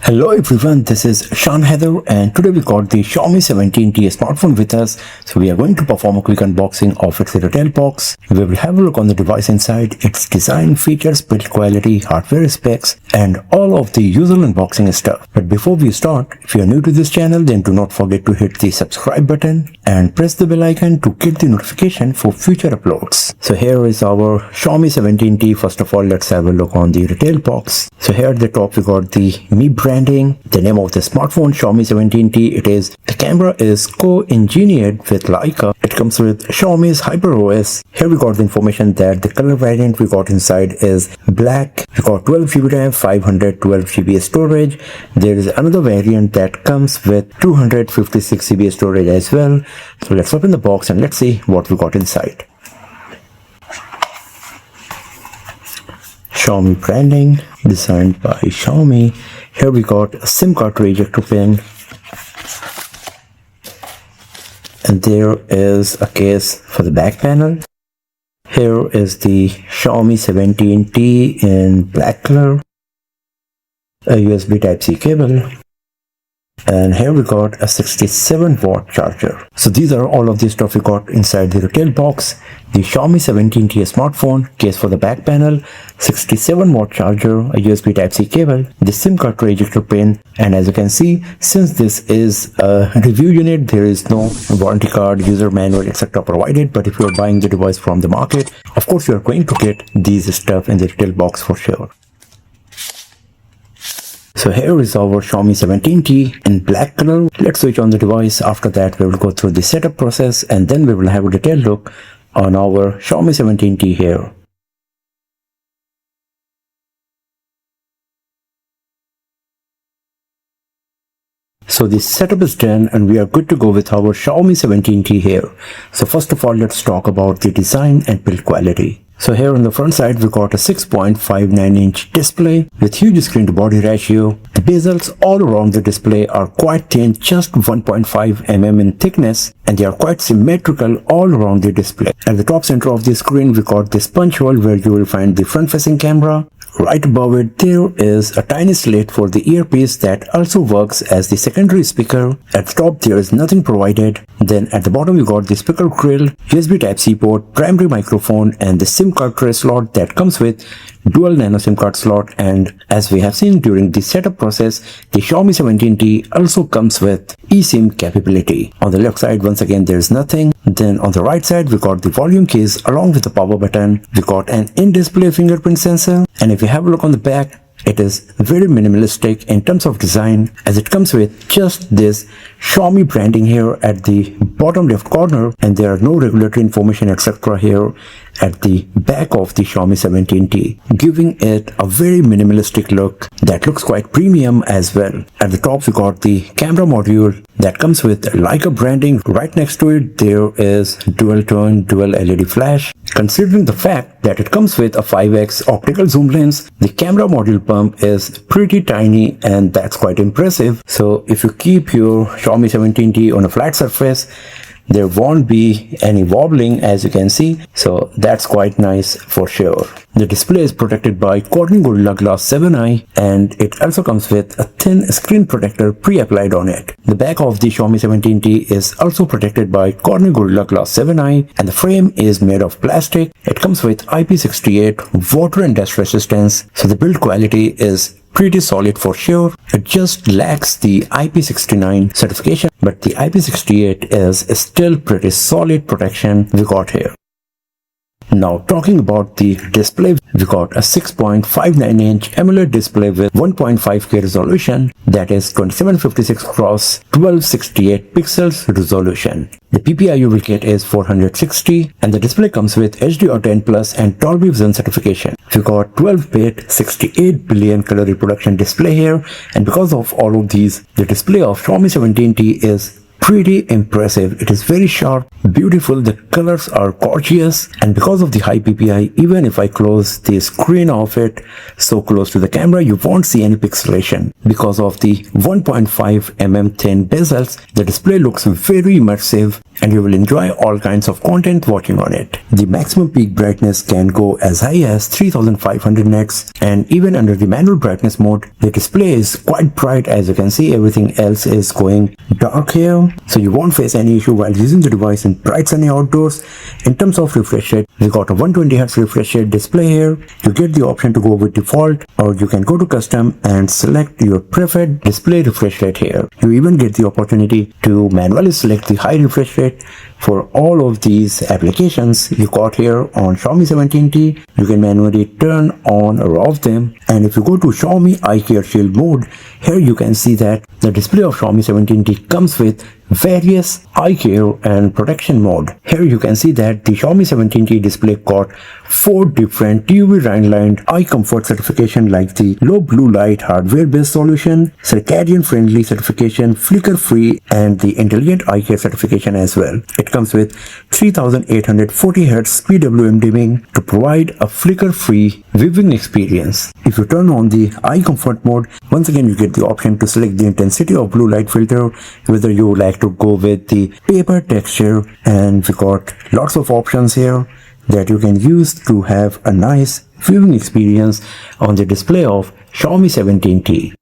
Hello everyone, this is Sean Heather and today we got the Xiaomi 17T smartphone with us. So we are going to perform a quick unboxing of its retail box. We will have a look on the device inside, its design, features, build quality, hardware specs and all of the usual unboxing stuff. But before we start, if you are new to this channel then do not forget to hit the subscribe button and press the bell icon to get the notification for future uploads. So here is our Xiaomi 17T. First of all, let's have a look on the retail box. So here at the top we got the Mi branding, the name of the smartphone Xiaomi 17T. The camera is co-engineered with Leica. It comes with Xiaomi's HyperOS. Here we got the information that the color variant we got inside is black. We got 12GB RAM, 512GB storage. There is another variant that comes with 256GB storage as well. So let's open the box and let's see what we got inside. Xiaomi branding, designed by Xiaomi. Here we got a SIM card ejector pin. And there is a case for the back panel. Here is the Xiaomi 17T in black color. A USB Type-C cable. And here we got a 67-watt charger. So these are all of the stuff we got inside the retail box. The Xiaomi 17T smartphone, case for the back panel, 67-watt charger, a USB Type-C cable, the SIM card ejector pin, and as you can see, since this is a review unit, there is no warranty card, user manual, etc. provided. But if you are buying the device from the market, of course you are going to get these stuff in the retail box for sure. So here is our Xiaomi 17T in black color. Let's switch on the device. After that, we will go through the setup process and then we will have a detailed look on our Xiaomi 17T here. So the setup is done and we are good to go with our Xiaomi 17T here. So first of all, let's talk about the design and build quality. So here on the front side, we got a 6.59-inch display with huge screen to body ratio. The bezels all around the display are quite thin, just 1.5 mm in thickness, and they are quite symmetrical all around the display. At the top center of the screen, we got this punch hole where you will find the front-facing camera. Right above it, there is a tiny slit for the earpiece that also works as the secondary speaker. At the top, there is nothing provided. Then at the bottom, we got the speaker grill, USB Type-C port, primary microphone, and the SIM card tray slot that comes with dual nano SIM card slot. And as we have seen during the setup process, the Xiaomi 17T also comes with eSIM capability. On the left side, once again, there is nothing. Then on the right side, we got the volume keys along with the power button. We got an in-display fingerprint sensor. And if you have a look on the back, it is very minimalistic in terms of design, as it comes with just this Xiaomi branding here at the bottom left corner, and there are no regulatory information etc. here at the back of the Xiaomi 17T, giving it a very minimalistic look that looks quite premium as well. At the top we got the camera module that comes with Leica branding. Right next to it there is dual tone, dual LED flash. Considering the fact that it comes with a 5x optical zoom lens, the camera module pump is pretty tiny and that's quite impressive. So if you keep your Xiaomi 17T on a flat surface, there won't be any wobbling, as you can see, so that's quite nice for sure. The display is protected by Corning Gorilla Glass 7i and it also comes with a thin screen protector pre-applied on it. The back of the Xiaomi 17T is also protected by Corning Gorilla Glass 7i and the frame is made of plastic. It comes with IP68 water and dust resistance, so the build quality is pretty solid for sure. It just lacks the IP69 certification, but the IP68 is still pretty solid protection we got here. Now talking about the display, we got a 6.59-inch AMOLED display with 1.5K resolution, that is 2756 x 1268 pixels resolution. The PPI you will get is 460 and the display comes with HDR10 Plus and Dolby Vision certification. We got 12-bit 68 billion color reproduction display here, and because of all of these, the display of Xiaomi 17T is pretty impressive. It is very sharp, beautiful, the colors are gorgeous, and because of the high PPI, even if I close the screen of it so close to the camera, you won't see any pixelation. Because of the 1.5 mm thin bezels, the display looks very immersive and you will enjoy all kinds of content watching on it. The maximum peak brightness can go as high as 3500 nits, and even under the manual brightness mode, the display is quite bright. As you can see, everything else is going dark here, so you won't face any issue while using the device in bright sunny outdoors. In terms of refresh rate, we got a 120Hz refresh rate display here. You get the option to go with default, or you can go to custom and select your preferred display refresh rate here. You even get the opportunity to manually select the high refresh rate for all of these applications you got here on Xiaomi 17T. You can manually turn on or off them. And if you go to Xiaomi Eye Care Shield mode, here you can see that the display of Xiaomi 17T comes with various eye care and protection mode. Here you can see that the Xiaomi 17T display got 4 different UV Rhine-lined eye comfort certification, like the low blue light hardware based solution, circadian friendly certification, flicker free, and the intelligent eye care certification as well. It comes with 3840 Hz PWM dimming to provide a flicker free viewing experience. If you turn on the eye comfort mode, once again you get the option to select the intensity of blue light filter, whether you would like to go with the paper texture, and we got lots of options here that you can use to have a nice viewing experience on the display of Xiaomi 17T.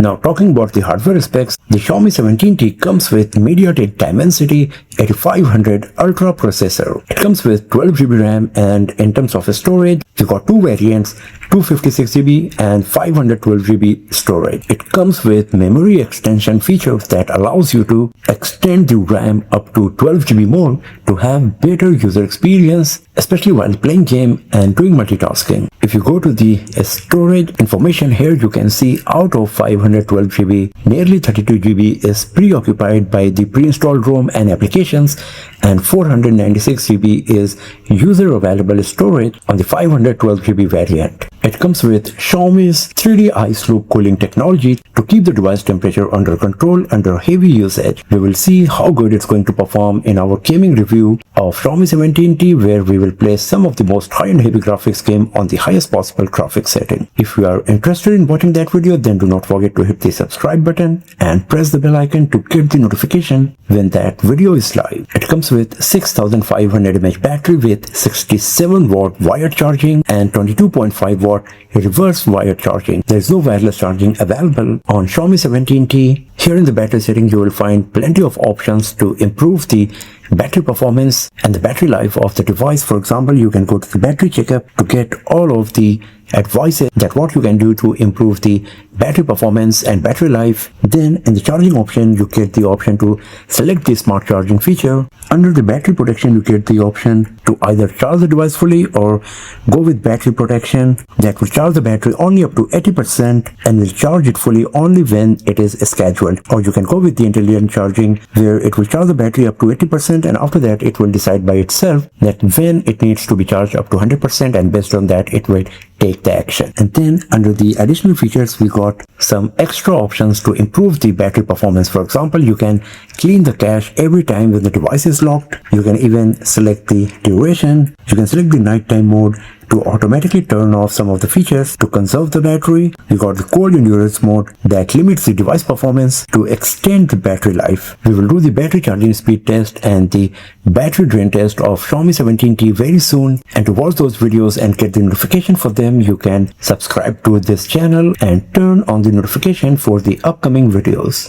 Now, talking about the hardware specs, the Xiaomi 17T comes with MediaTek Dimensity 8500 Ultra processor. It comes with 12GB RAM, and in terms of storage, we got 2 variants, 256GB and 512GB storage. It comes with memory extension features that allows you to extend the RAM up to 12GB more to have better user experience, especially while playing game and doing multitasking. If you go to the storage information here, you can see out of 512GB, nearly 32GB is preoccupied by the pre-installed ROM and applications, and 496GB is user available storage on the 512GB variant. It comes with Xiaomi's 3D Ice Loop cooling technology to keep the device temperature under control under heavy usage. We will see how good it's going to perform in our gaming review of Xiaomi 17T, where we will play some of the most high-end heavy graphics game on the highest possible graphics setting. If you are interested in watching that video, then do not forget to hit the subscribe button and press the bell icon to get the notification when that video is live. It comes with 6500 mAh battery with 67 watt wired charging and 22.5 watt reverse wired charging. There is no wireless charging available on Xiaomi 17T. Here in the battery setting, you will find plenty of options to improve the battery performance and the battery life of the device. For example, you can go to the battery checkup to get all of the advices that what you can do to improve the battery performance and battery life. Then in the charging option, you get the option to select the smart charging feature. Under the battery protection, you get the option to either charge the device fully or go with battery protection that will charge the battery only up to 80% and will charge it fully only when it is scheduled. Or you can go with the intelligent charging, where it will charge the battery up to 80%, and after that it will decide by itself that when it needs to be charged up to 100%, and based on that it will take the action. And then under the additional features, we got some extra options to improve the battery performance. For example, you can clean the cache every time when the device is locked. You can even select the duration. You can select the nighttime mode to automatically turn off some of the features to conserve the battery. You got the cold endurance mode that limits the device performance to extend the battery life. We will do the battery charging speed test and the battery drain test of Xiaomi 17T very soon, and to watch those videos and get the notification for them, you can subscribe to this channel and turn on the notification for the upcoming videos.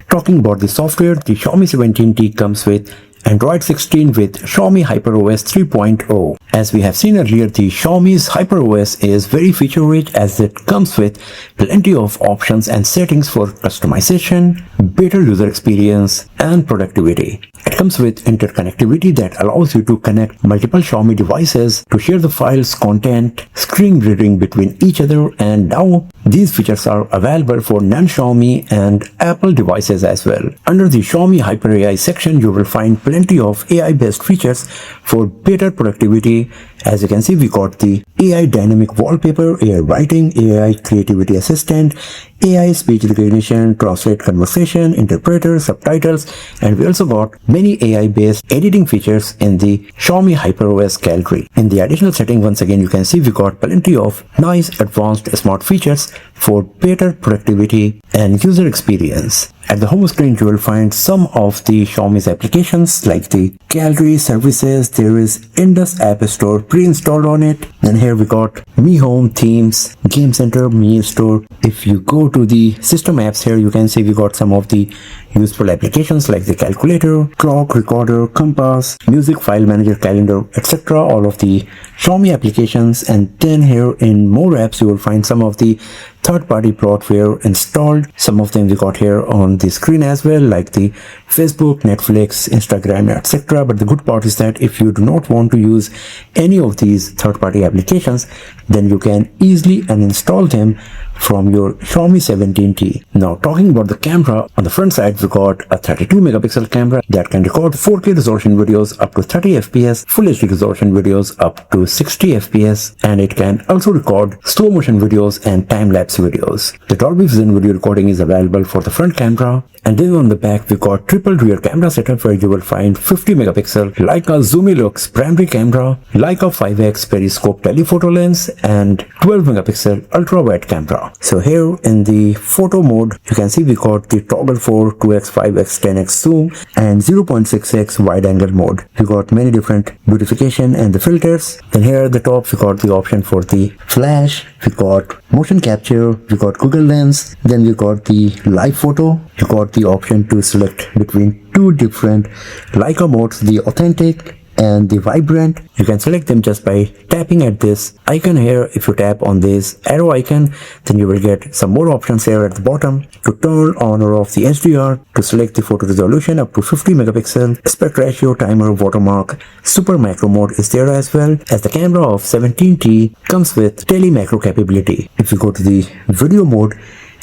Talking about the software, the Xiaomi 17T comes with Android 16 with Xiaomi HyperOS 3.0. As we have seen earlier, the Xiaomi's HyperOS is very feature rich, as it comes with plenty of options and settings for customization, better user experience, and productivity. It comes with interconnectivity that allows you to connect multiple Xiaomi devices to share the files, content, screen reading between each other, and now these features are available for non-Xiaomi and Apple devices as well. Under the Xiaomi Hyper AI section, you will find plenty of AI-based features for better productivity As you can see, we got the AI dynamic wallpaper, AI writing, AI creativity assistant, AI speech recognition, translate conversation, interpreter, subtitles, and we also got many AI-based editing features in the Xiaomi HyperOS gallery. In the additional setting, once again, you can see we got plenty of nice advanced smart features for better productivity and user experience. At the home screen, you will find some of the Xiaomi's applications like the gallery services. There is Indus App Store pre-installed on it. And here we got Mi Home, Themes, Game Center, Mi Store. If you go to the system apps here, you can see we got some of the useful applications like the calculator, clock, recorder, compass, music, file manager, calendar, etc. All of the Xiaomi applications. And then here in more apps, you will find some of the third-party bloatware installed. Some of them we got here on the screen as well, like the Facebook, Netflix, Instagram, etc. But the good part is that if you do not want to use any of these third-party applications, then you can easily uninstall them from your Xiaomi 17T. Now talking about the camera, on the front side we got a 32 megapixel camera that can record 4K resolution videos up to 30 fps, Full HD resolution videos up to 60 fps, and it can also record slow motion videos and time-lapse videos. The Dolby Vision video recording is available for the front camera. And then on the back we got triple rear camera setup where you will find 50 megapixel Leica Zoomilux primary camera, Leica 5x periscope telephoto lens, and 12 megapixel ultra wide camera. So here in the photo mode, you can see we got the toggle for 2x, 5x, 10x zoom and 0.6x wide angle mode. We got many different beautification and the filters. Then here at the top we got the option for the flash, we got motion capture, we got Google Lens, then we got the live photo, you got the option to select between two different Leica modes, the authentic and the vibrant. You can select them just by tapping at this icon here. If you tap on this arrow icon, then you will get some more options here at the bottom to turn on or off the HDR, to select the photo resolution up to 50 megapixel, aspect ratio, timer, watermark, super macro mode is there as well, as the camera of 17T comes with tele macro capability. If you go to the video mode,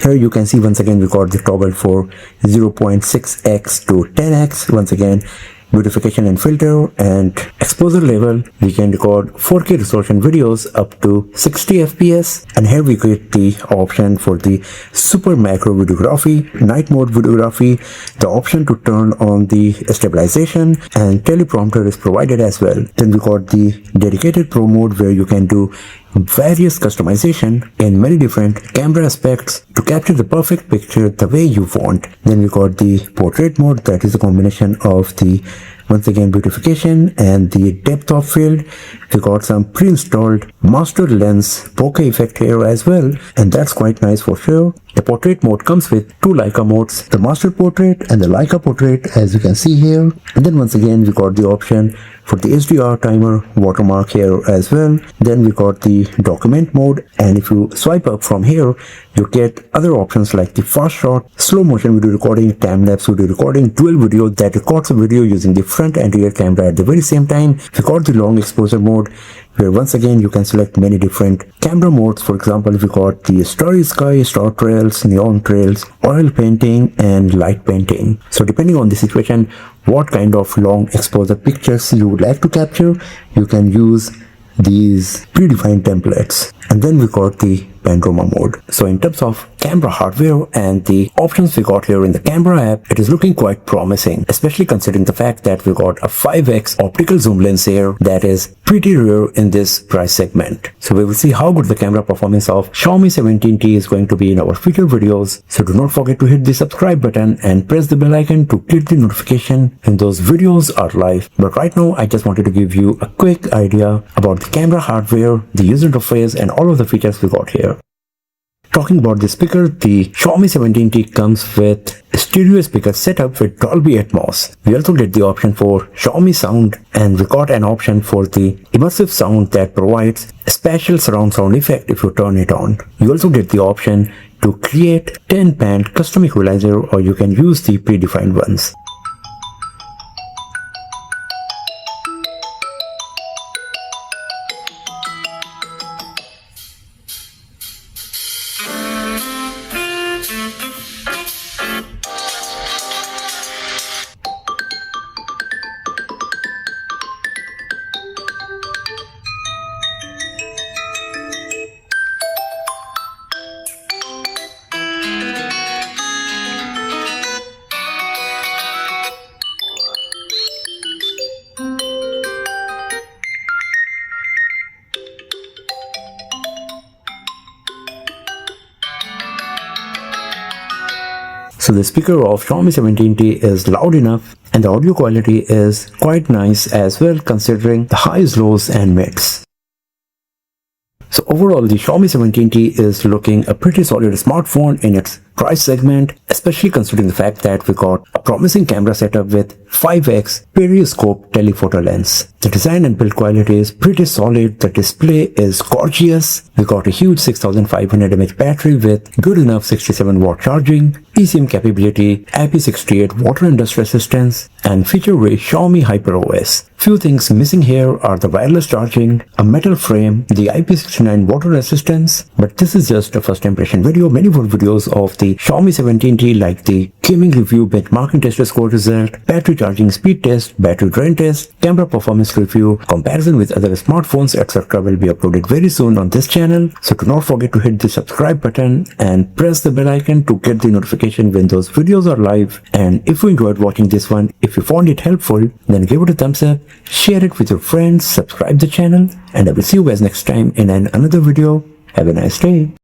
here you can see once again we got the toggle for 0.6x to 10x. Once again, beautification and filter and exposure level. We can record 4K resolution videos up to 60 fps. And here we get the option for the super macro videography, night mode videography, the option to turn on the stabilization, and teleprompter is provided as well. Then we got the dedicated pro mode where you can do various customization in many different camera aspects to capture the perfect picture the way you want. Then we got the portrait mode, that is a combination of the once again beautification and the depth of field. We got some pre-installed master lens bokeh effect here as well, and that's quite nice for sure. The portrait mode comes with two Leica modes, the master portrait and the Leica portrait, as you can see here. And then once again we got the option for the HDR timer, watermark here as well. Then we got the document mode, and if you swipe up from here, you get other options like the fast shot, slow motion video recording, time-lapse video recording, dual video that records a video using the front and rear camera at the very same time. We got the long exposure mode where once again you can select many different camera modes. For example, we got the starry sky, star trails, neon trails, oil painting, and light painting. So depending on the situation, what kind of long exposure pictures you would like to capture, you can use these predefined templates. And then we got the panorama mode. So in terms of camera hardware and the options we got here in the camera app, it is looking quite promising, especially considering the fact that we got a 5x optical zoom lens here that is pretty rare in this price segment. So we will see how good the camera performance of Xiaomi 17T is going to be in our future videos. So do not forget to hit the subscribe button and press the bell icon to get the notification when those videos are live. But right now I just wanted to give you a quick idea about the camera hardware, the user interface, and all of the features we got here. Talking about the speaker, the Xiaomi 17T comes with a stereo speaker setup with Dolby Atmos. We also get the option for Xiaomi sound, and we got an option for the immersive sound that provides a spatial surround sound effect if you turn it on. You also get the option to create 10-band custom equalizer, or you can use the predefined ones. So the speaker of Xiaomi 17T is loud enough and the audio quality is quite nice as well considering the highs, lows and mids. So overall the Xiaomi 17T is looking a pretty solid smartphone in its price segment, especially considering the fact that we got a promising camera setup with 5x periscope telephoto lens. The design and build quality is pretty solid, the display is gorgeous, we got a huge 6500 mAh battery with good enough 67 watt charging, eSIM capability, IP68 water and dust resistance, and feature-rich Xiaomi HyperOS. Few things missing here are the wireless charging, a metal frame, the IP69 water resistance, but this is just a first impression video. Many more videos of the Xiaomi 17T like the gaming review, benchmarking tester score result, battery charging speed test, battery drain test, camera performance review, comparison with other smartphones, etc. will be uploaded very soon on this channel. So do not forget to hit the subscribe button and press the bell icon to get the notification when those videos are live. And if you enjoyed watching this one, if you found it helpful, then give it a thumbs up, share it with your friends, subscribe the channel, and I will see you guys next time in another video. Have a nice day.